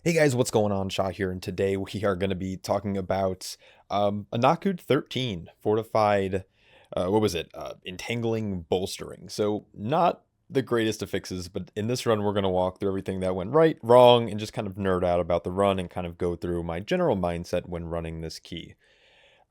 Hey guys, what's going on? Shah here, and today we are going to be talking about a Nokhud 13 fortified, what was it? Entangling bolstering. So not the greatest of fixes, but in this run we're going to walk through everything that went right, wrong, and just kind of nerd out about the run and kind of go through my general mindset when running this key.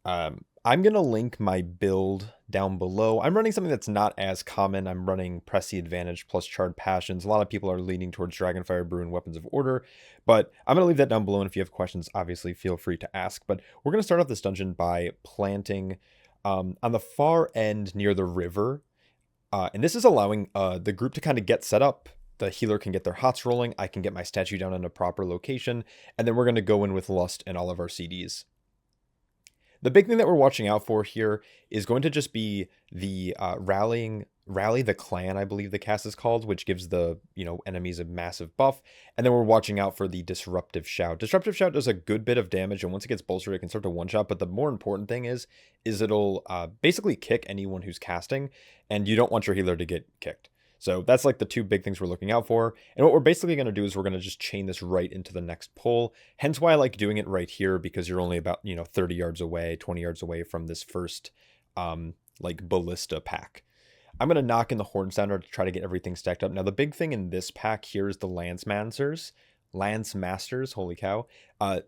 I'm going to link my build down below. I'm running something that's not as common. I'm running Press the Advantage plus Charred Passions. A lot of people are leaning towards Dragonfire Brew and Weapons of Order, but I'm going to leave that down below, and if you have questions, obviously feel free to ask. But we're going to start off this dungeon by planting on the far end near the river, and this is allowing the group to kind of get set up. The healer can get their hots rolling, I can get my statue down in a proper location, and then we're going to go in with Lust and all of our CDs. The big thing that we're watching out for here is going to just be the rally the clan, I believe the cast is called, which gives the enemies a massive buff. And then we're watching out for the disruptive shout. Disruptive shout does a good bit of damage, and once it gets bolstered, it can start to one shot. But the more important thing is it'll basically kick anyone who's casting, and you don't want your healer to get kicked. So that's like the two big things we're looking out for. And what we're basically going to do is we're going to just chain this right into the next pull. Hence why I like doing it right here, because you're only about, 30 yards away, 20 yards away from this first like ballista pack. I'm going to knock in the Horn Sounder to try to get everything stacked up. Now, the big thing in this pack here is the Lance Masters, holy cow.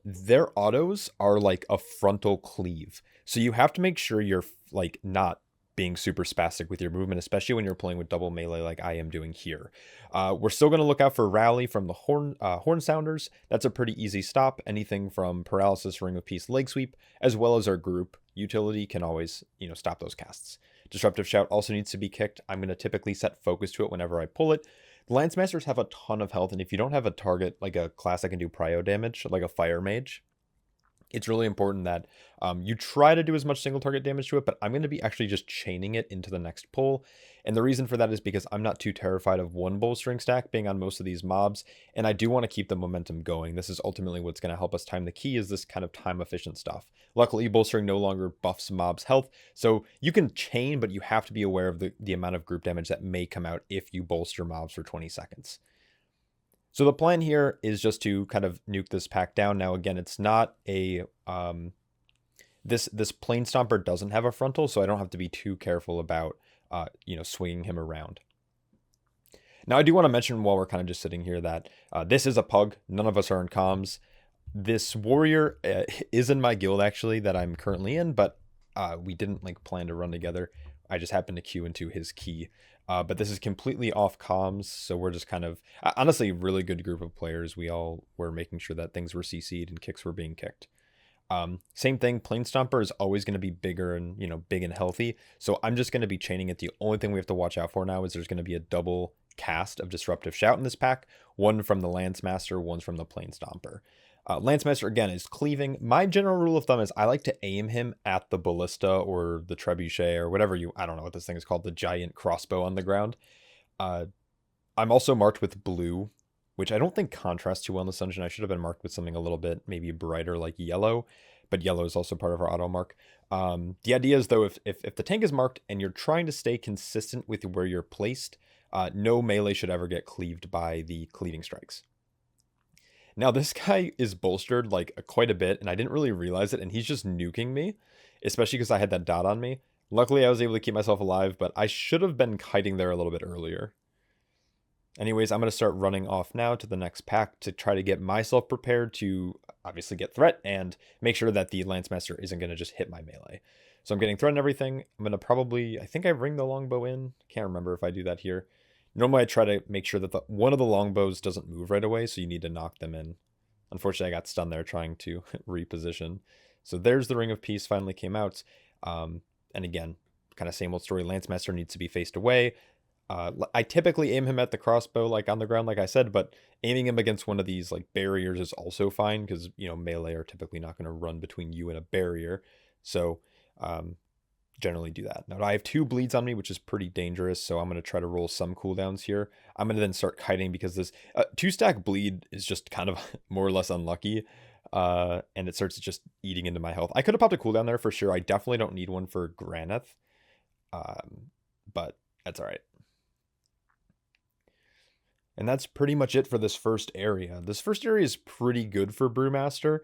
Their autos are like a frontal cleave. So you have to make sure you're like not being super spastic with your movement, especially when you're playing with double melee like I am doing here. We're still going to look out for Rally from the Horn Sounders. That's a pretty easy stop. Anything from Paralysis, Ring of Peace, Leg Sweep, as well as our group utility can always, stop those casts. Disruptive Shout also needs to be kicked. I'm going to typically set focus to it whenever I pull it. The Lance Masters have a ton of health, and if you don't have a target, like a class that can do prio damage, like a Fire Mage, it's really important that you try to do as much single target damage to it, but I'm going to be actually just chaining it into the next pull. And the reason for that is because I'm not too terrified of one bolstering stack being on most of these mobs, and I do want to keep the momentum going. This is ultimately what's going to help us time the key, is this kind of time efficient stuff. Luckily, bolstering no longer buffs mobs' health, so you can chain, but you have to be aware of the amount of group damage that may come out if you bolster mobs for 20 seconds. So the plan here is just to kind of nuke this pack down. Now, again, it's not a... This Plane Stomper doesn't have a frontal, so I don't have to be too careful about, swinging him around. Now, I do want to mention while we're kind of just sitting here that this is a pug. None of us are in comms. This warrior is in my guild, actually, that I'm currently in, but we didn't plan to run together. I just happened to queue into his key. But this is completely off comms, so we're just kind of, honestly, really good group of players. We all were making sure that things were CC'd and kicks were being kicked. Same thing, Plane Stomper is always going to be bigger and, big and healthy. So I'm just going to be chaining it. The only thing we have to watch out for now is there's going to be a double cast of Disruptive Shout in this pack. One from the Lance Master, one's from the Plane Stomper. Lance Master, again, is cleaving. My general rule of thumb is I like to aim him at the ballista or the trebuchet or whatever I don't know what this thing is called, the giant crossbow on the ground. I'm also marked with blue, which I don't think contrasts too well in this dungeon. I should have been marked with something a little bit maybe brighter like yellow, but yellow is also part of our auto mark. The idea is, though, if the tank is marked and you're trying to stay consistent with where you're placed, no melee should ever get cleaved by the cleaving strikes. Now, this guy is bolstered quite a bit, and I didn't really realize it, and he's just nuking me, especially because I had that dot on me. Luckily, I was able to keep myself alive, but I should have been kiting there a little bit earlier. Anyways, I'm going to start running off now to the next pack to try to get myself prepared to obviously get threat and make sure that the Lance Master isn't going to just hit my melee. So I'm getting threat and everything. I'm going to probably, I think I ring the longbow in. Can't remember if I do that here. Normally, I try to make sure that one of the longbows doesn't move right away, so you need to knock them in. Unfortunately, I got stunned there trying to reposition. So there's the Ring of Peace finally came out. And again, kind of same old story. Lance Master needs to be faced away. I typically aim him at the crossbow, on the ground, like I said, but aiming him against one of these barriers is also fine because, melee are typically not going to run between you and a barrier. So, generally do that. Now I have 2 bleeds on me, which is pretty dangerous, so I'm going to try to roll some cooldowns here. I'm going to then start kiting because this 2-stack bleed is just kind of more or less unlucky, and it starts just eating into my health. I could have popped a cooldown there for sure. I definitely don't need one for Granth, but that's all right. And that's pretty much it for this first area. This first area is pretty good for Brewmaster.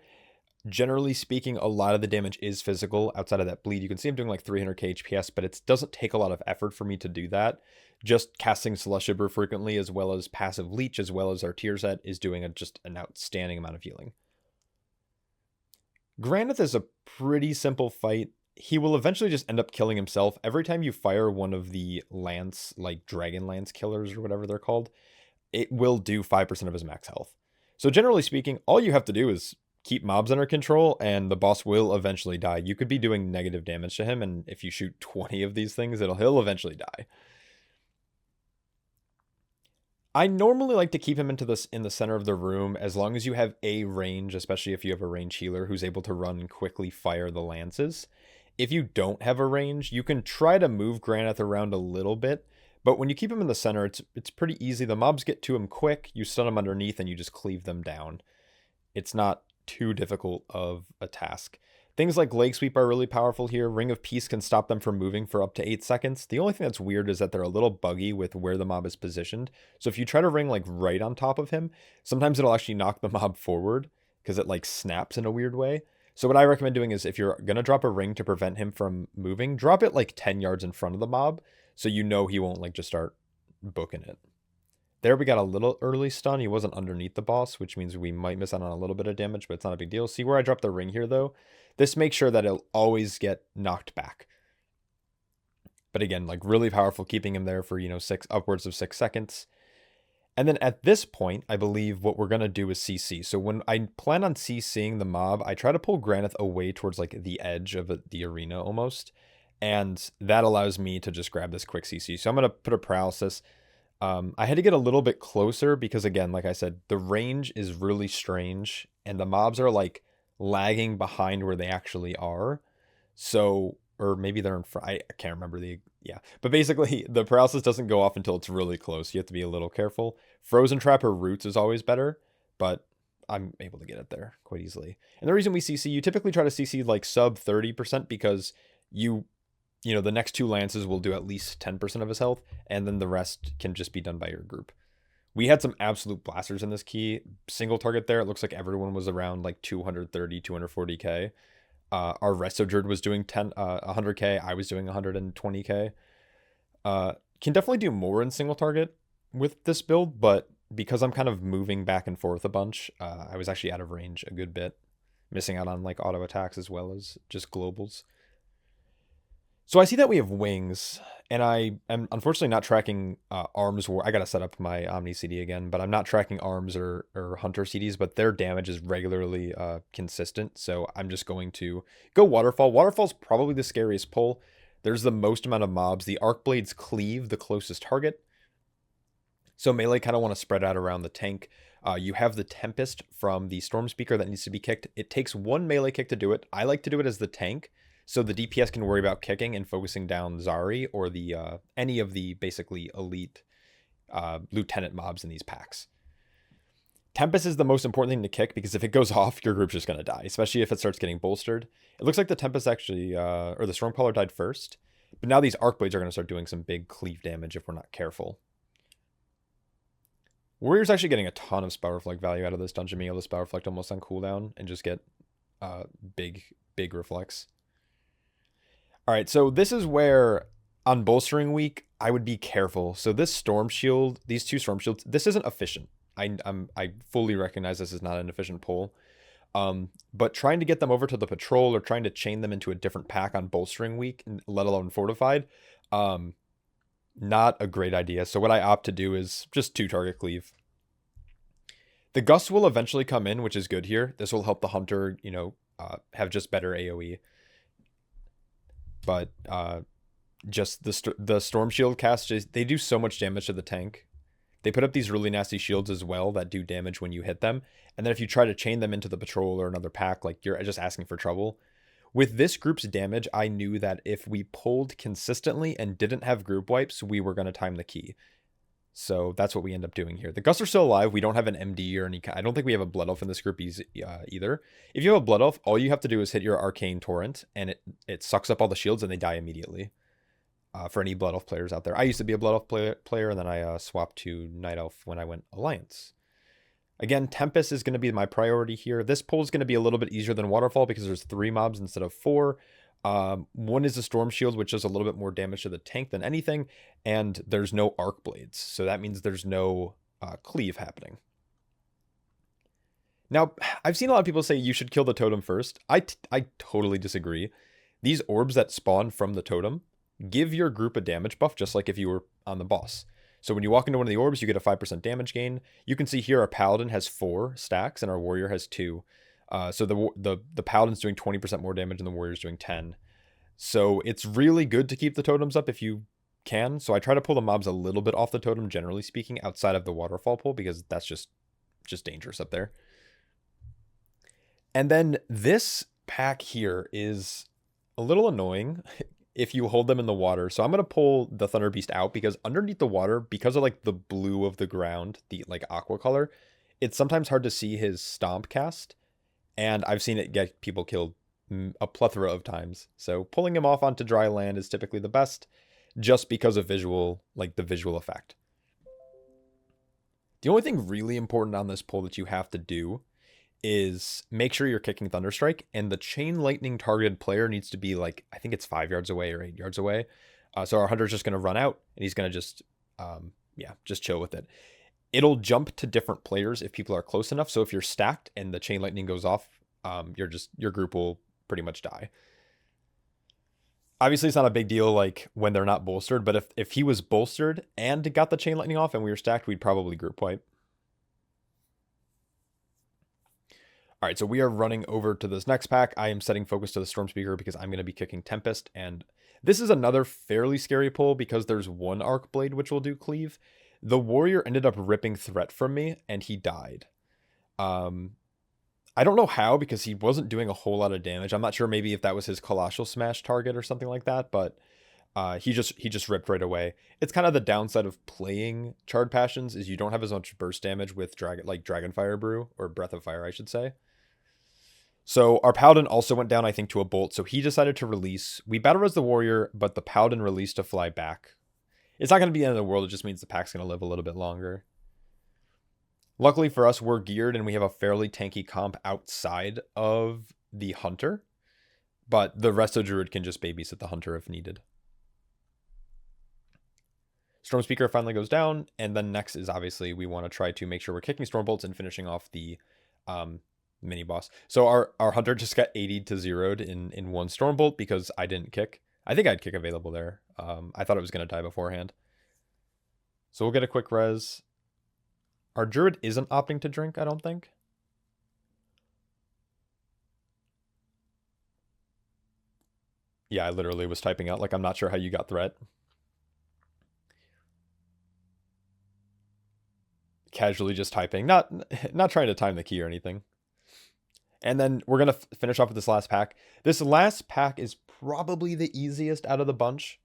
Generally speaking, a lot of the damage is physical outside of that bleed. You can see I'm doing like 300k HPS, but it doesn't take a lot of effort for me to do that. Just casting Slush Shibber frequently, as well as passive Leech, as well as our tier set, is doing just an outstanding amount of healing. Granth is a pretty simple fight. He will eventually just end up killing himself. Every time you fire one of the lance, like Dragon Lance killers or whatever they're called, it will do 5% of his max health. So generally speaking, all you have to do is keep mobs under control, and the boss will eventually die. You could be doing negative damage to him, and if you shoot 20 of these things, he'll eventually die. I normally like to keep him in the center of the room as long as you have a range, especially if you have a range healer who's able to run and quickly fire the lances. If you don't have a range, you can try to move Granth around a little bit, but when you keep him in the center, it's pretty easy. The mobs get to him quick, you stun him underneath, and you just cleave them down. It's not too difficult of a task. Things like Leg Sweep are really powerful here. Ring of Peace can stop them from moving for up to 8 seconds. The only thing that's weird is that they're a little buggy with where the mob is positioned. So if you try to ring like right on top of him, sometimes it'll actually knock the mob forward because it like snaps in a weird way. So what I recommend doing is if you're going to drop a ring to prevent him from moving, drop it like 10 yards in front of the mob so you know he won't like just start booking it. There we got a little early stun. He wasn't underneath the boss, which means we might miss out on a little bit of damage, but it's not a big deal. See where I dropped the ring here, though? This makes sure that it'll always get knocked back. But again, like really powerful, keeping him there for, upwards of 6 seconds. And then at this point, I believe what we're going to do is CC. So when I plan on CCing the mob, I try to pull Granth away towards like the edge of the arena almost. And that allows me to just grab this quick CC. So I'm going to put a paralysis. I had to get a little bit closer because, again, like I said, the range is really strange and the mobs are like lagging behind where they actually are. So, or maybe they're in front. I can't remember but basically the paralysis doesn't go off until it's really close. You have to be a little careful. Frozen Trap or Roots is always better, but I'm able to get it there quite easily. And the reason we CC, you typically try to CC like sub 30% because the next 2 lances will do at least 10% of his health, and then the rest can just be done by your group. We had some absolute blasters in this key. Single target there, it looks like everyone was around like 230, 240k. Our Resto Druid was doing 100k, I was doing 120k. Can definitely do more in single target with this build, but because I'm kind of moving back and forth a bunch, I was actually out of range a good bit, missing out on like auto attacks as well as just globals. So I see that we have wings, and I am unfortunately not tracking arms. I gotta set up my Omni CD again, but I'm not tracking arms or Hunter CDs, but their damage is regularly consistent. So I'm just going to go Waterfall. Waterfall's probably the scariest pull. There's the most amount of mobs. The Arc Blades cleave the closest target. So melee kind of want to spread out around the tank. You have the Tempest from the Storm Speaker that needs to be kicked. It takes 1 melee kick to do it. I like to do it as the tank, so the DPS can worry about kicking and focusing down Zari or the any of the basically elite lieutenant mobs in these packs. Tempest is the most important thing to kick because if it goes off, your group's just going to die, especially if it starts getting bolstered. It looks like the Tempest actually, or the Stormcaller died first, but now these Arc Blades are going to start doing some big cleave damage if we're not careful. Warrior's actually getting a ton of Spout Reflect value out of this dungeon, being able to Spout Reflect almost on cooldown and just get big reflex. Alright, so this is where, on bolstering week, I would be careful. So this Storm Shield, these 2 Storm Shields, this isn't efficient. I fully recognize this is not an efficient pull. But trying to get them over to the patrol or trying to chain them into a different pack on bolstering week, let alone fortified, not a great idea. So what I opt to do is just 2 target cleave. The Gust will eventually come in, which is good here. This will help the Hunter, have just better AoE. But just the Storm Shield cast, they do so much damage to the tank. They put up these really nasty shields as well that do damage when you hit them. And then if you try to chain them into the patrol or another pack, like you're just asking for trouble. With this group's damage, I knew that if we pulled consistently and didn't have group wipes, we were going to time the key. So that's what we end up doing here. The Gusts are still alive. We don't have an MD or any... I don't think we have a Blood Elf in this group either. If you have a Blood Elf, all you have to do is hit your Arcane Torrent, and it sucks up all the shields and they die immediately. for any Blood Elf players out there. I used to be a Blood Elf player and then I swapped to Night Elf when I went Alliance. Again, Tempest is going to be my priority here. This pull is going to be a little bit easier than Waterfall because there's 3 mobs instead of 4. One is a Storm Shield, which does a little bit more damage to the tank than anything, and there's no Arc Blades, so that means there's no cleave happening. Now, I've seen a lot of people say you should kill the totem first. I totally disagree. These orbs that spawn from the totem give your group a damage buff, just like if you were on the boss. So when you walk into one of the orbs, you get a 5% damage gain. You can see here our Paladin has 4 stacks and our Warrior has 2. So the Paladin's doing 20% more damage and the Warrior's doing 10. So it's really good to keep the totems up if you can. So I try to pull the mobs a little bit off the totem, generally speaking, outside of the Waterfall pull, because that's just dangerous up there. And then this pack here is a little annoying if you hold them in the water. So I'm going to pull the Thunderbeast out because underneath the water, because of like the blue of the ground, the like aqua color, it's sometimes hard to see his stomp cast. And I've seen it get people killed a plethora of times. So pulling him off onto dry land is typically the best just because of visual, like the visual effect. The only thing really important on this pull that you have to do is make sure you're kicking Thunderstrike, and the Chain Lightning targeted player needs to be like, I think it's 5 yards away or 8 yards away. So our Hunter's just going to run out, and he's going to just chill with it. It'll jump to different players if people are close enough. So if you're stacked and the Chain Lightning goes off, your group will pretty much die. Obviously, it's not a big deal like when they're not bolstered, but if he was bolstered and got the Chain Lightning off and we were stacked, we'd probably group wipe. All right, so we are running over to this next pack. I am setting focus to the Storm Speaker because I'm going to be kicking Tempest. And this is another fairly scary pull because there's 1 Arc Blade, which will do cleave. The Warrior ended up ripping Threat from me, and he died. I don't know how because he wasn't doing a whole lot of damage. I'm not sure maybe if that was his Colossal Smash target or something like that, but he just ripped right away. It's kind of the downside of playing Charred Passions is you don't have as much burst damage with Dragonfire Brew, or Breath of Fire, I should say. So our Paladin also went down, I think, to a bolt. So he decided to release. We battle res the Warrior, but the Paladin released to fly back. It's not going to be the end of the world. It just means the pack's going to live a little bit longer. Luckily for us, we're geared and we have a fairly tanky comp outside of the Hunter. But the Resto Druid can just babysit the Hunter if needed. Storm Speaker finally goes down. And then next is obviously we want to try to make sure we're kicking Storm Bolts and finishing off the mini boss. So our Hunter just got 80 to 0'd in 1 Stormbolt because I didn't kick. I think I had kick available there. I thought it was going to die beforehand. So we'll get a quick res. Our Druid isn't opting to drink, I don't think. Yeah, I literally was typing out like I'm not sure how you got threat. Casually just typing, not trying to time the key or anything. And then we're going to finish off with this last pack. This last pack is probably the easiest out of the bunch.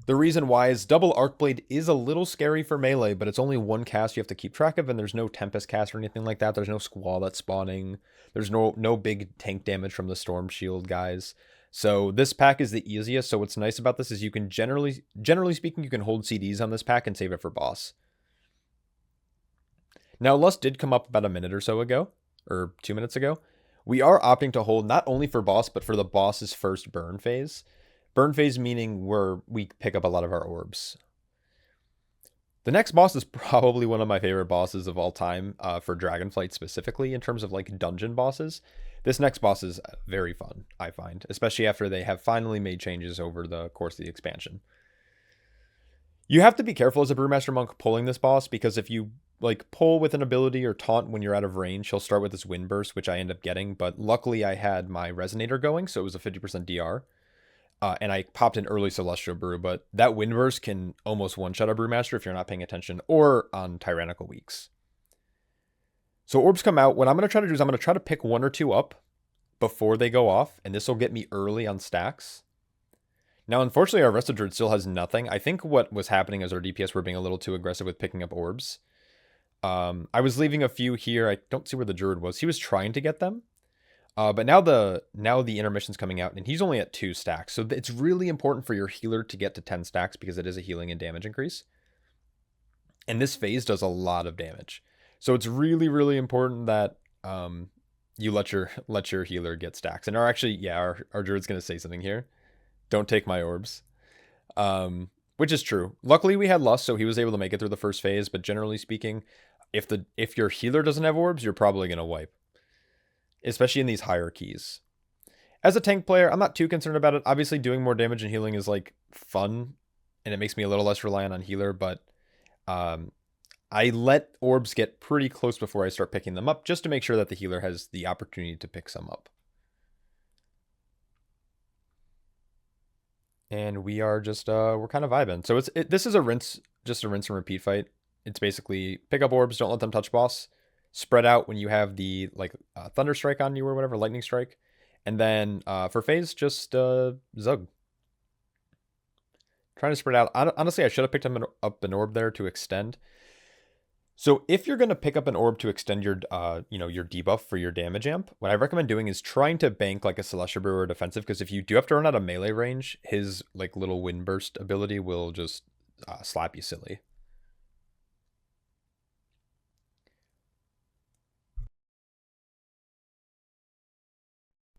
The reason why is double Arc Blade is a little scary for melee, but it's only 1 cast you have to keep track of, and there's no Tempest cast or anything like that. There's no Squall that's spawning. There's no big tank damage from the Storm Shield guys. So this pack is the easiest. So what's nice about this is you can generally speaking, you can hold CDs on this pack and save it for boss. Now, Lust did come up about a minute or so ago, or 2 minutes ago. We are opting to hold not only for boss, but for the boss's first burn phase. Burn phase meaning where we pick up a lot of our orbs. The next boss is probably one of my favorite bosses of all time for Dragonflight specifically in terms of like dungeon bosses. This next boss is very fun, I find, especially after they have finally made changes over the course of the expansion. You have to be careful as a Brewmaster Monk pulling this boss because if you like pull with an ability or taunt when you're out of range, he'll start with this Wind Burst, which I end up getting. But luckily I had my Resonator going, so it was a 50% DR. And I popped an early Celestial Brew, but that Wind Burst can almost one-shot a Brewmaster if you're not paying attention, or on Tyrannical Weeks. So orbs come out. What I'm going to try to do is I'm going to try to pick 1 or 2 up before they go off, and this will get me early on stacks. Now, unfortunately, our Resto Druid still has nothing. I think what was happening is our DPS were being a little too aggressive with picking up orbs. I was leaving a few here. I don't see where the Druid was. He was trying to get them. But now the intermission's coming out, and he's only at 2 stacks. So it's really important for your healer to get to 10 stacks because it is a healing and damage increase. And this phase does a lot of damage. So it's really, really important that you let your healer get stacks. And our druid's gonna say something here. Don't take my orbs. Which is true. Luckily we had Lust, so he was able to make it through the first phase, but generally speaking, if your healer doesn't have orbs, you're probably gonna wipe. Especially in these higher keys. As a tank player, I'm not too concerned about it. Obviously, doing more damage and healing is like fun, and it makes me a little less reliant on healer, but I let orbs get pretty close before I start picking them up, just to make sure that the healer has the opportunity to pick some up. And we are just, we're kind of vibing. So this is just a rinse and repeat fight. It's basically pick up orbs, don't let them touch boss. Spread out when you have the Thunder Strike on you or whatever, Lightning Strike. And then for phase, just Zug. Trying to spread out. Honestly, I should have picked up an orb there to extend. So if you're going to pick up an orb to extend your your debuff for your damage amp, what I recommend doing is trying to bank like a Celestial Brew or defensive, because if you do have to run out of melee range, his like little wind burst ability will just slap you silly.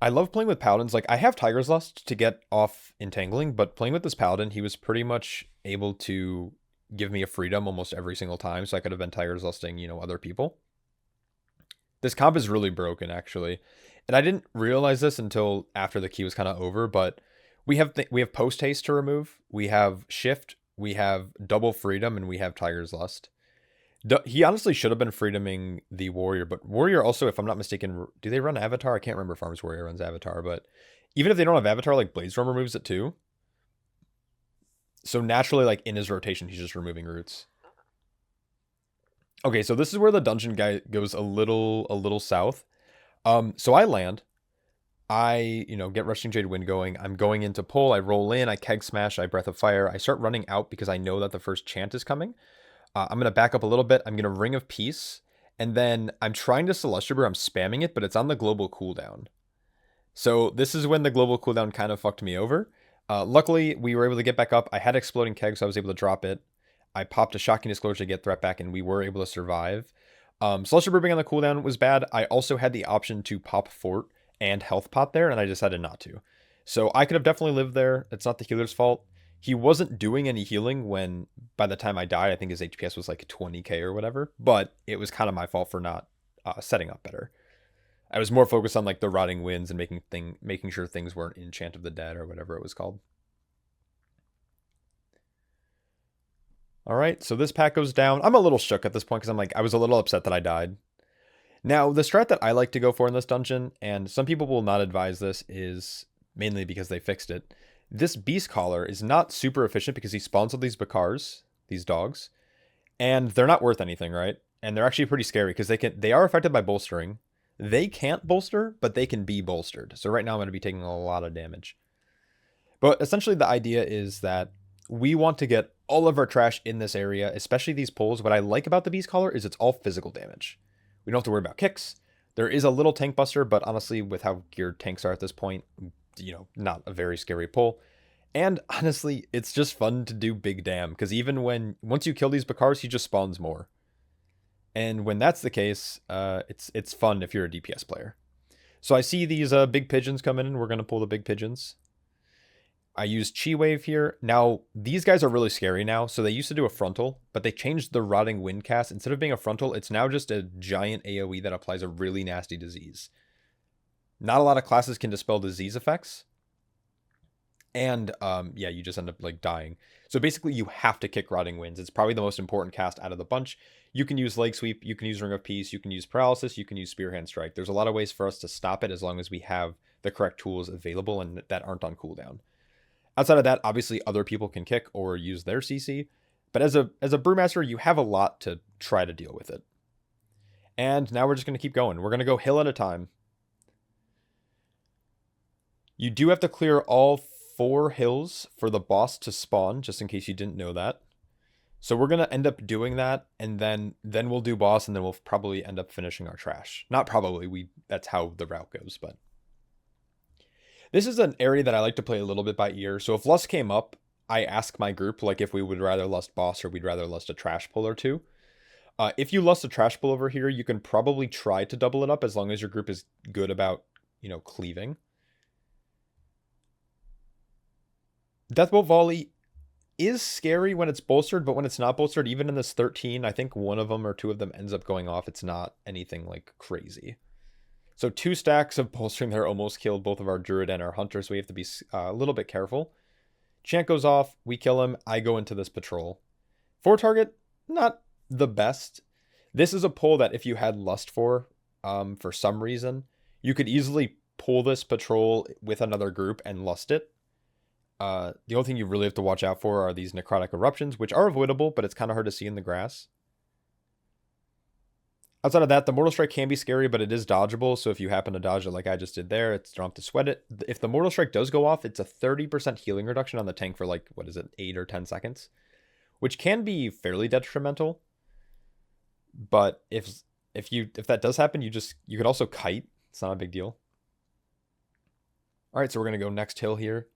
I love playing with paladins. Like, I have Tiger's Lust to get off entangling, but playing with this paladin, he was pretty much able to give me a freedom almost every single time, so I could have been Tiger's Lusting, other people. This comp is really broken, actually. And I didn't realize this until after the key was kind of over, but we have post haste to remove, we have shift, we have double freedom, and we have Tiger's Lust. He honestly should have been freedoming the warrior, but warrior also, if I'm not mistaken, do they run avatar? I can't remember if Farm's Warrior runs avatar, but even if they don't have avatar, like Bladestorm removes it too. So naturally, like in his rotation, he's just removing roots. Okay, so this is where the dungeon guy goes a little south. So I land. I, get Rushing Jade Wind going. I'm going into pull. I roll in. I keg smash. I Breath of Fire. I start running out because I know that the first chant is coming. I'm going to back up a little bit. I'm going to Ring of Peace. And then I'm trying to Celestial Brew. I'm spamming it, but it's on the global cooldown. So this is when the global cooldown kind of fucked me over. Luckily, we were able to get back up. I had Exploding Keg, so I was able to drop it. I popped a Shocking Disclosure to get threat back, and we were able to survive. Celestial Brew being on the cooldown was bad. I also had the option to pop Fort and Health Pot there, and I decided not to. So I could have definitely lived there. It's not the healer's fault. He wasn't doing any healing when, by the time I died, I think his HPS was like 20k or whatever, but it was kind of my fault for not setting up better. I was more focused on like the Rotting Winds and making sure things weren't Enchant of the Dead or whatever it was called. All right, so this pack goes down. I'm a little shook at this point because I was a little upset that I died. Now, the strat that I like to go for in this dungeon, and some people will not advise this, is mainly because they fixed it. This Beast Collar is not super efficient because he spawns all these Bakars, these dogs, and they're not worth anything, right? And they're actually pretty scary because they are affected by bolstering. They can't bolster, but they can be bolstered. So right now I'm going to be taking a lot of damage. But essentially the idea is that we want to get all of our trash in this area, especially these pulls. What I like about the Beast Collar is it's all physical damage. We don't have to worry about kicks. There is a little tank buster, but honestly, with how geared tanks are at this point, not a very scary pull. And honestly, it's just fun to do big damn, because even once you kill these Bakars, he just spawns more. And when that's the case, it's fun if you're a DPS player. So I see these big pigeons come in, and we're going to pull the big pigeons. I use Chi Wave here. Now, these guys are really scary now. So they used to do a frontal, but they changed the Rotting Wind cast. Instead of being a frontal, it's now just a giant AoE that applies a really nasty disease. Not a lot of classes can dispel disease effects. And, you just end up, dying. So basically, you have to kick Rotting Winds. It's probably the most important cast out of the bunch. You can use Leg Sweep, you can use Ring of Peace, you can use Paralysis, you can use Spearhand Strike. There's a lot of ways for us to stop it as long as we have the correct tools available and that aren't on cooldown. Outside of that, obviously, other people can kick or use their CC. But as a Brewmaster, you have a lot to try to deal with it. And now we're just going to keep going. We're going to go hill at a time. You do have to clear all 4 hills for the boss to spawn, just in case you didn't know that. So we're going to end up doing that, and then we'll do boss, and then we'll probably end up finishing our trash. Not probably, that's how the route goes, but This is an area that I like to play a little bit by ear. So if Lust came up, I ask my group like if we would rather Lust Boss or we'd rather Lust a Trash Pull or two. If you Lust a Trash Pull over here, you can probably try to double it up as long as your group is good about, cleaving. Deathbolt Volley is scary when it's bolstered, but when it's not bolstered, even in this 13, I think one of them or two of them ends up going off. It's not anything like crazy. So 2 stacks of bolstering there almost killed both of our Druid and our Hunter, so we have to be a little bit careful. Chant goes off, we kill him, I go into this patrol. 4 target, not the best. This is a pull that if you had Lust for some reason, you could easily pull this patrol with another group and Lust it. The only thing you really have to watch out for are these Necrotic Eruptions, which are avoidable, but it's kind of hard to see in the grass. Outside of that, the Mortal Strike can be scary, but it is dodgeable, so if you happen to dodge it like I just did there, you don't have to sweat it. If the Mortal Strike does go off, it's a 30% healing reduction on the tank for 8 or 10 seconds, which can be fairly detrimental. But if that does happen, you could also kite. It's not a big deal. All right, so we're going to go next hill here.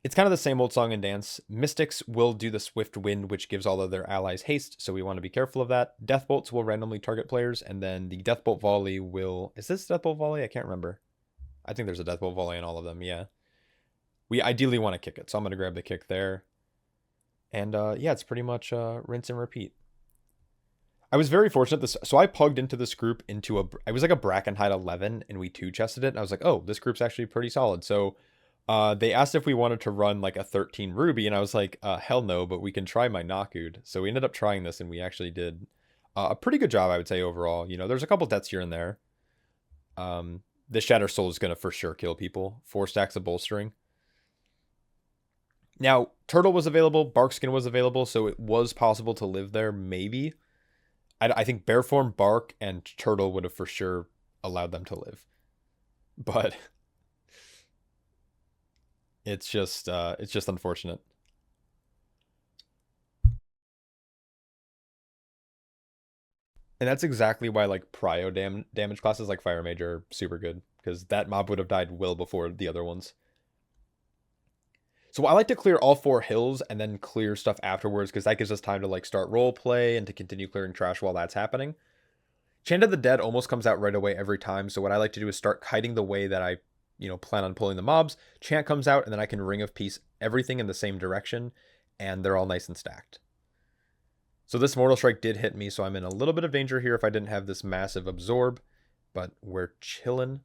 It's kind of the same old song and dance. Mystics will do the Swift Wind, which gives all of their allies haste, so we want to be careful of that. Deathbolts will randomly target players, and then the Deathbolt Volley will... Is this Deathbolt Volley? I can't remember. I think there's a Deathbolt Volley in all of them, yeah. We ideally want to kick it, so I'm going to grab the kick there. And yeah, it's pretty much rinse and repeat. I was very fortunate. So I plugged into this group I was like a Brackenhide 11, and we 2-chested it, and I was like, oh, this group's actually pretty solid. So... they asked if we wanted to run like a 13 Ruby, and I was like, hell no, but we can try my Nokhud. So we ended up trying this, and we actually did a pretty good job, I would say, overall. There's a couple deaths here and there. This Shatter Soul is going to for sure kill people. 4 stacks of bolstering. Now, Turtle was available, Barkskin was available, so it was possible to live there, maybe. I think Bearform, Bark, and Turtle would have for sure allowed them to live. But... It's just unfortunate. And that's exactly why prio damage classes like Fire Mage are super good, because that mob would have died well before the other ones. So I like to clear all 4 hills and then clear stuff afterwards, because that gives us time to start role play and to continue clearing trash while that's happening. Chant of the Dead almost comes out right away every time, so what I like to do is start kiting the way that I plan on pulling the mobs. Chant comes out, and then I can Ring of Peace everything in the same direction, and they're all nice and stacked. So this Mortal Strike did hit me, so I'm in a little bit of danger here if I didn't have this massive absorb, but we're chilling.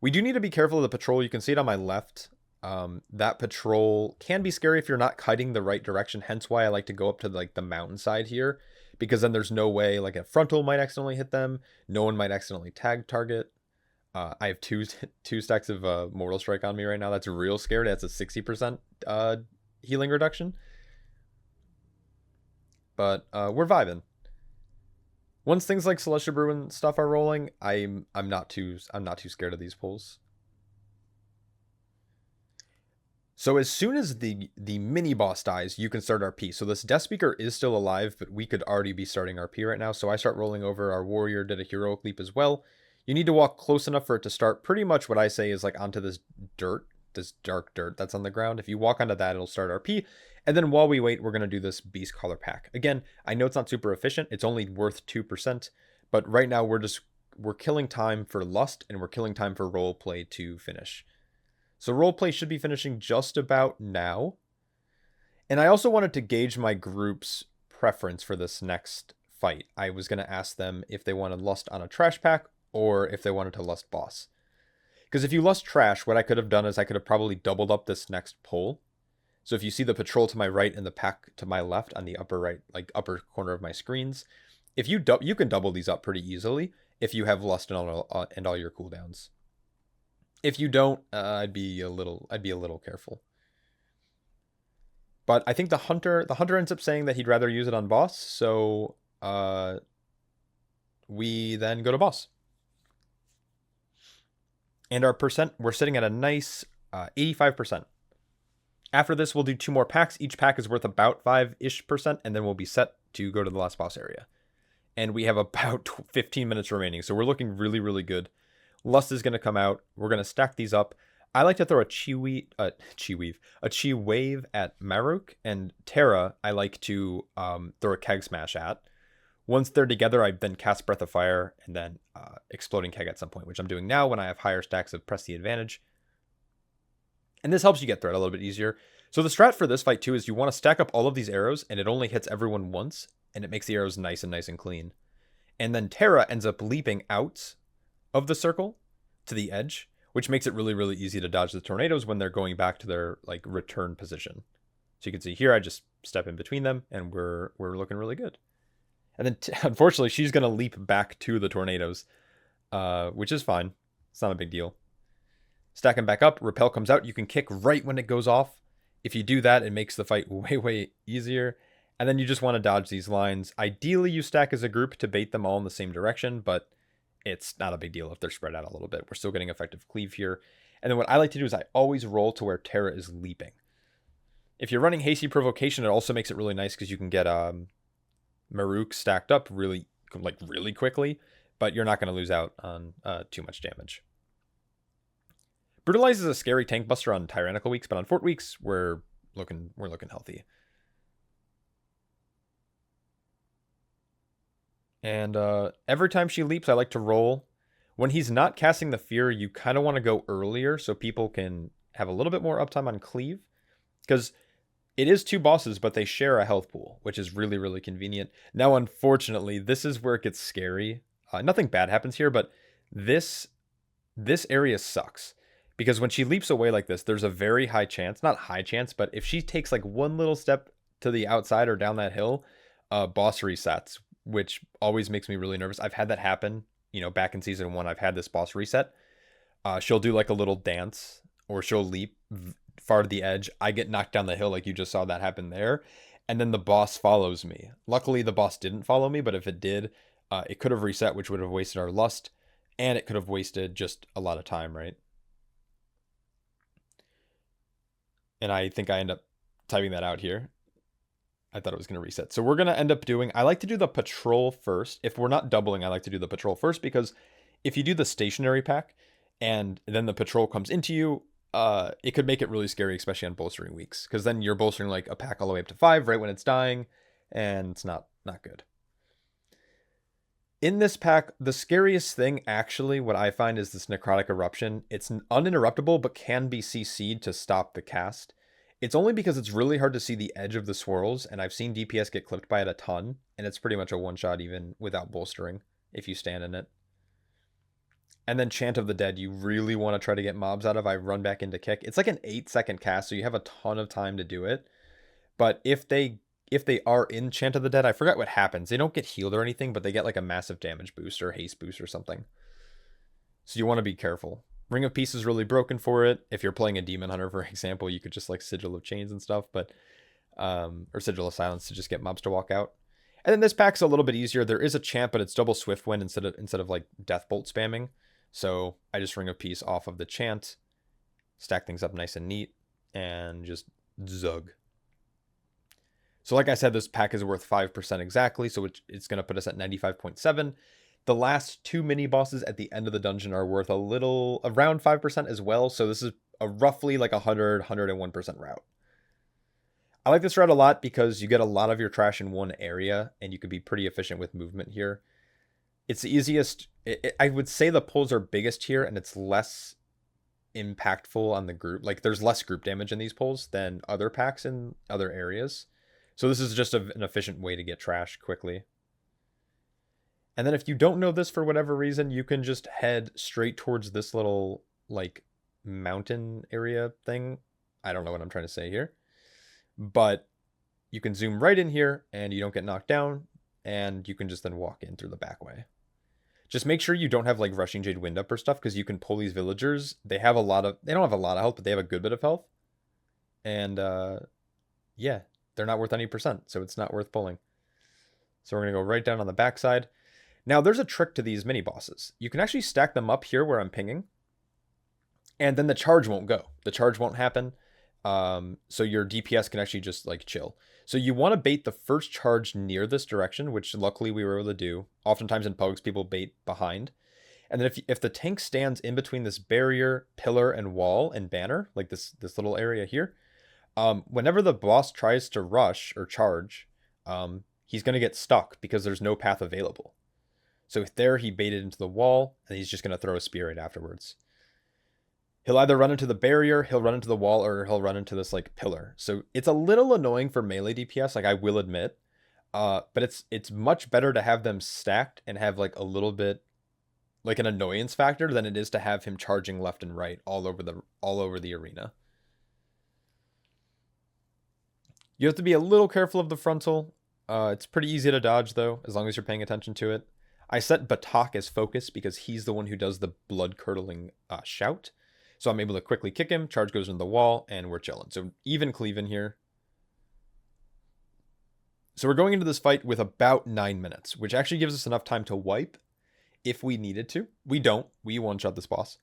We do need to be careful of the patrol. You can see it on my left. That patrol can be scary if you're not kiting the right direction, hence why I like to go up to the mountainside here, because then there's no way a frontal might accidentally hit them. No one might accidentally tag target. I have two stacks of Mortal Strike on me right now. That's real scary. That's a 60% healing reduction. But we're vibing. Once things like Celestial Brew and stuff are rolling, I'm not too scared of these pulls. So as soon as the mini boss dies, you can start RP. So this Death Speaker is still alive, but we could already be starting RP right now. So I start rolling over. Our warrior did a heroic leap as well. You need to walk close enough for it to start. Pretty much what I say is onto this dirt, this dark dirt that's on the ground. If you walk onto that, it'll start RP. And then while we wait, we're going to do this Beast Collar Pack. Again, I know it's not super efficient. It's only worth 2%. But right now we're killing time for Lust, and we're killing time for roleplay to finish. So roleplay should be finishing just about now. And I also wanted to gauge my group's preference for this next fight. I was going to ask them if they wanted Lust on a Trash Pack, or if they wanted to Lust Boss. Because if you Lust Trash, what I could have done is I could have probably doubled up this next pull. So if you see the patrol to my right and the pack to my left on the upper right, upper corner of my screens, if you can double these up pretty easily if you have Lust and all your cooldowns. If you don't, I'd be a little careful. But I think the hunter ends up saying that he'd rather use it on boss, so we then go to boss. And our percent, we're sitting at a nice 85%. After this, we'll do 2 more packs. Each pack is worth about 5-ish%, and then we'll be set to go to the last boss area. and we have about 15 minutes remaining. So we're looking really, really good. Lust is going to come out. We're going to stack these up. I like to throw a Chi Wave at Maruk, and Tera I like to throw a Keg Smash at. Once they're together, I then cast Breath of Fire and then Exploding Keg at some point, which I'm doing now when I have higher stacks of Press the Advantage. And this helps you get threat a little bit easier. So the strat for this fight too is you want to stack up all of these arrows, and it only hits everyone once, and it makes the arrows nice and clean. And then Tera ends up leaping out of the circle to the edge, which makes it really, really easy to dodge the tornadoes when they're going back to their like return position. So you can see here, I just step in between them, and we're looking really good. And then unfortunately, she's going to leap back to the tornadoes, which is fine. It's not a big deal. Stack them back up. Repel comes out. You can kick right when it goes off. If you do that, it makes the fight way easier. And then you just want to dodge these lines. Ideally, you stack as a group to bait them all in the same direction, but it's not a big deal if they're spread out a little bit. We're still getting effective cleave here. And then what I like to do is I always roll to where Tera is leaping. If you're running Hasty Provocation, it also makes it really nice because you can get Maruk stacked up really quickly, but you're not going to lose out on too much damage. Brutalize is a scary tank buster on Tyrannical weeks, but on Fort weeks, we're looking healthy. And every time she leaps, I like to roll. When he's not casting the fear, you kind of want to go earlier so people can have a little bit more uptime on cleave. Because it is 2 bosses, but they share a health pool, which is really convenient. Now, unfortunately, this is where it gets scary. Nothing bad happens here, but this area sucks. Because when she leaps away like this, there's a very high chance, not high chance, but if she takes like one little step to the outside or down that hill, boss resets, which always makes me really nervous. I've had that happen, back in season 1, I've had this boss reset. She'll do like a little dance, or she'll leap far to the edge. I get knocked down the hill like you just saw that happen there. And then the boss follows me. Luckily, the boss didn't follow me, but if it did, it could have reset, which would have wasted our lust, and it could have wasted just a lot of time, right? And I think I end up typing that out here. I thought it was going to reset. So we're going to end up doing, I like to do the patrol first. If we're not doubling, I like to do the patrol first, because if you do the stationary pack and then the patrol comes into you, it could make it really scary, especially on bolstering weeks, because then you're bolstering like a pack all the way up to 5 right when it's dying, and it's not good. In this pack, the scariest thing, actually, what I find is this Necrotic Eruption. It's uninterruptible, but can be CC'd to stop the cast. It's only because it's really hard to see the edge of the swirls, and I've seen DPS get clipped by it a ton, and it's pretty much a one-shot even without bolstering if you stand in it. And then Chant of the Dead, you really want to try to get mobs out of. I run back into kick. It's like an 8-second cast, so you have a ton of time to do it. But if they are in Chant of the Dead, I forgot what happens. They don't get healed or anything, but they get like a massive damage boost or haste boost or something. So you want to be careful. Ring of Peace is really broken for it. If you're playing a Demon Hunter, for example, you could just like Sigil of Chains and stuff, but or Sigil of Silence to just get mobs to walk out. And then this pack's a little bit easier. There is a Chant, but it's double Swift Wind instead of like Death Bolt spamming. So I just Ring of Peace off of the Chant, stack things up nice and neat, and just zug. So like I said, this pack is worth 5% exactly, so it's going to put us at 95.7. The last 2 mini bosses at the end of the dungeon are worth around 5% as well, so this is a roughly like 101% route. I like this route a lot because you get a lot of your trash in one area, and you can be pretty efficient with movement here. It's the easiest. I would say the pulls are biggest here, and it's less impactful on the group. Like, there's less group damage in these pulls than other packs in other areas. So this is just an efficient way to get trash quickly. And then if you don't know this for whatever reason, you can just head straight towards this little like mountain area thing. I don't know what I'm trying to say here. But you can zoom right in here and you don't get knocked down, and you can just then walk in through the back way. Just make sure you don't have like Rushing Jade Wind Up or stuff, because you can pull these villagers. They don't have a lot of health, but they have a good bit of health. And yeah, they're not worth any percent, so it's not worth pulling. So we're going to go right down on the backside. Now there's a trick to these mini bosses. You can actually stack them up here where I'm pinging, and then the charge won't go. The charge won't happen. So your DPS can actually just like chill. So you want to bait the first charge near this direction, which luckily we were able to do. Oftentimes in Pugs, people bait behind. And then if the tank stands in between this barrier, pillar, and wall and banner, like this little area here, whenever the boss tries to rush or charge, he's going to get stuck because there's no path available. So there he baited into the wall, and he's just going to throw a spear right afterwards. He'll either run into the barrier, he'll run into the wall, or he'll run into this like pillar. So it's a little annoying for melee DPS, like I will admit. But it's much better to have them stacked and have like a little bit like an annoyance factor than it is to have him charging left and right all over the arena. You have to be a little careful of the frontal. It's pretty easy to dodge though, as long as you're paying attention to it. I set Batak as focus because he's the one who does the blood-curdling shout. So I'm able to quickly kick him, charge goes into the wall, and we're chilling. So even cleaving here. So we're going into this fight with about 9 minutes, which actually gives us enough time to wipe if we needed to. We don't. We one-shot this boss.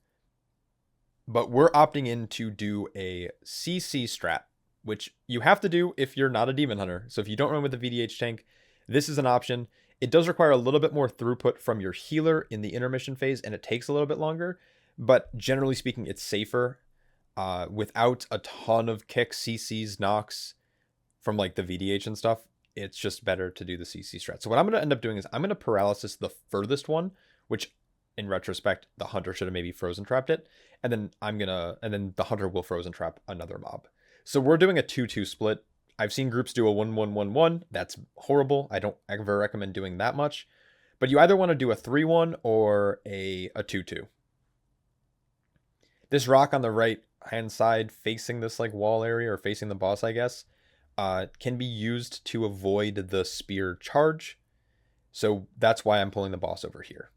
But we're opting in to do a CC strat, which you have to do if you're not a Demon Hunter. So if you don't run with the VDH tank, this is an option. It does require a little bit more throughput from your healer in the intermission phase, and it takes a little bit longer. But generally speaking, it's safer without a ton of kicks, CCs, knocks from like the VDH and stuff. It's just better to do the CC strat. So what I'm going to end up doing is I'm going to paralysis the furthest one, which in retrospect, the hunter should have maybe frozen trapped it. And then the hunter will frozen trap another mob. So we're doing a 2-2 split. I've seen groups do a 1-1-1-1. That's horrible. I don't ever recommend doing that much. But you either want to do a 3-1 or a 2-2. This rock on the right hand side facing this like wall area or facing the boss, I guess, can be used to avoid the spear charge. So that's why I'm pulling the boss over here.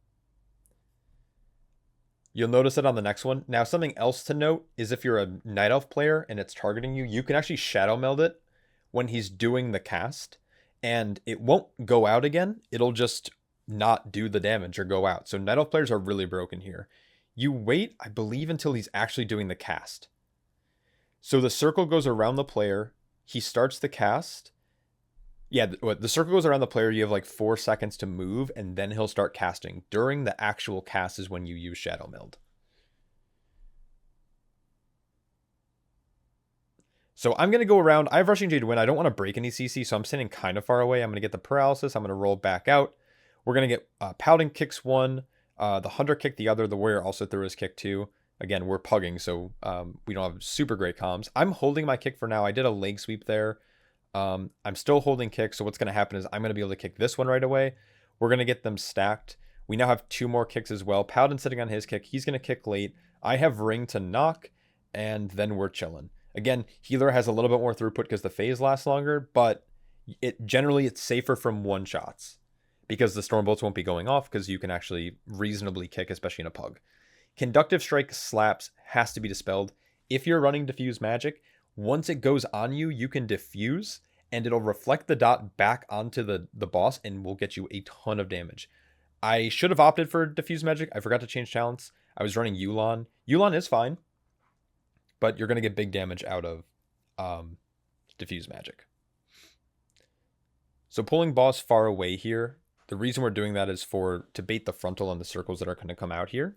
You'll notice it on the next one. Now, something else to note is if you're a Night Elf player and it's targeting you, you can actually Shadow Meld it when he's doing the cast, and it won't go out again. It'll just not do the damage or go out. So Night Elf players are really broken here. You wait, I believe, until he's actually doing the cast. So the circle goes around the player. He starts the cast. Yeah, the circle goes around the player. You have like 4 seconds to move, and then he'll start casting. During the actual cast is when you use Shadow Meld. So I'm going to go around. I have Rushing Jade Wind. I don't want to break any CC, so I'm standing kind of far away. I'm going to get the paralysis. I'm going to roll back out. We're going to get Paladin kicks one. The Hunter kicked the other. The Warrior also threw his kick too. Again, we're pugging, so we don't have super great comms. I'm holding my kick for now. I did a leg sweep there. I'm still holding kick, so what's going to happen is I'm going to be able to kick this one right away. We're going to get them stacked. We now have 2 more kicks as well. Paladin sitting on his kick. He's going to kick late. I have Ring to knock, and then we're chilling. Again, Healer has a little bit more throughput because the phase lasts longer, but generally it's safer from one-shots because the Storm Bolts won't be going off because you can actually reasonably kick, especially in a pug. Conductive Strike slaps has to be dispelled. If you're running Diffuse Magic, once it goes on you, you can diffuse, and it'll reflect the dot back onto the boss and will get you a ton of damage. I should have opted for Diffuse Magic. I forgot to change talents. I was running Yulon. Yulon is fine, but you're going to get big damage out of Diffuse Magic. So pulling boss far away here, the reason we're doing that is to bait the frontal on the circles that are going to come out here.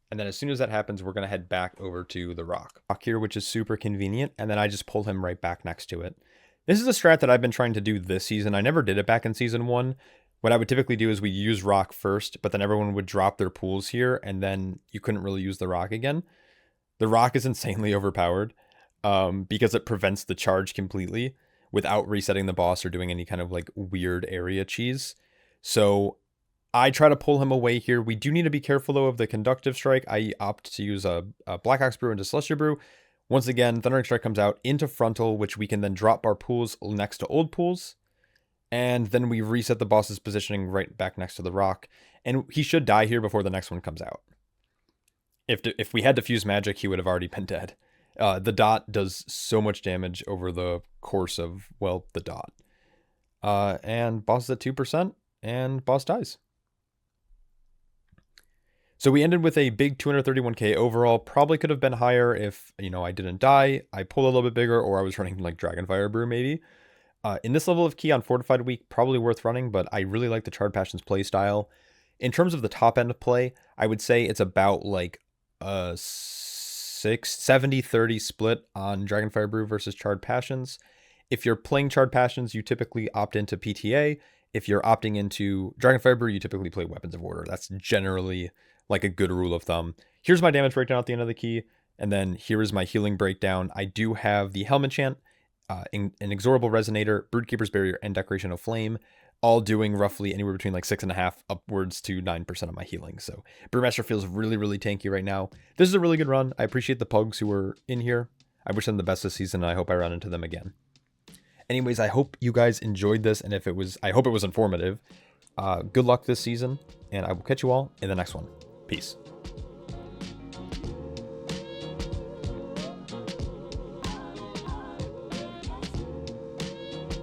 And then as soon as that happens, we're going to head back over to the rock here, which is super convenient. And then I just pull him right back next to it. This is a strat that I've been trying to do this season. I never did it back in season 1. What I would typically do is we use rock first, but then everyone would drop their pools here, and then you couldn't really use the rock again. The rock is insanely overpowered because it prevents the charge completely without resetting the boss or doing any kind of like weird area cheese. So I try to pull him away here. We do need to be careful, though, of the Conductive Strike. I opt to use a Black Ox Brew into Celestial Brew. Once again, Thundering Strike comes out into Frontal, which we can then drop our pools next to old pools. And then we reset the boss's positioning right back next to the rock. And he should die here before the next one comes out. If we had Diffuse Magic, he would have already been dead. The dot does so much damage over the course of, well, the dot. And boss is at 2%, and boss dies. So we ended with a big 231k overall. Probably could have been higher if, I didn't die, I pulled a little bit bigger, or I was running like Dragonfire Brew maybe. In this level of key on Fortified Week, probably worth running, but I really like the Charred Passions play style. In terms of the top end of play, I would say it's about like a 70-30 split on Dragonfire Brew versus Charred Passions. If you're playing Charred Passions, you typically opt into PTA. If you're opting into Dragonfire Brew, you typically play Weapons of Order. That's generally like a good rule of thumb. Here's my damage breakdown at the end of the key, and then here is my healing breakdown. I do have the Helm Enchant, Inexorable Resonator, Broodkeeper's Barrier, and Decoration of Flame, all doing roughly anywhere between like 6.5 upwards to 9% of my healing. So Brewmaster feels really, really tanky right now. This is a really good run. I appreciate the pugs who were in here. I wish them the best this season, and I hope I run into them again. Anyways, I hope you guys enjoyed this, and I hope it was informative. Good luck this season, and I will catch you all in the next one. Peace.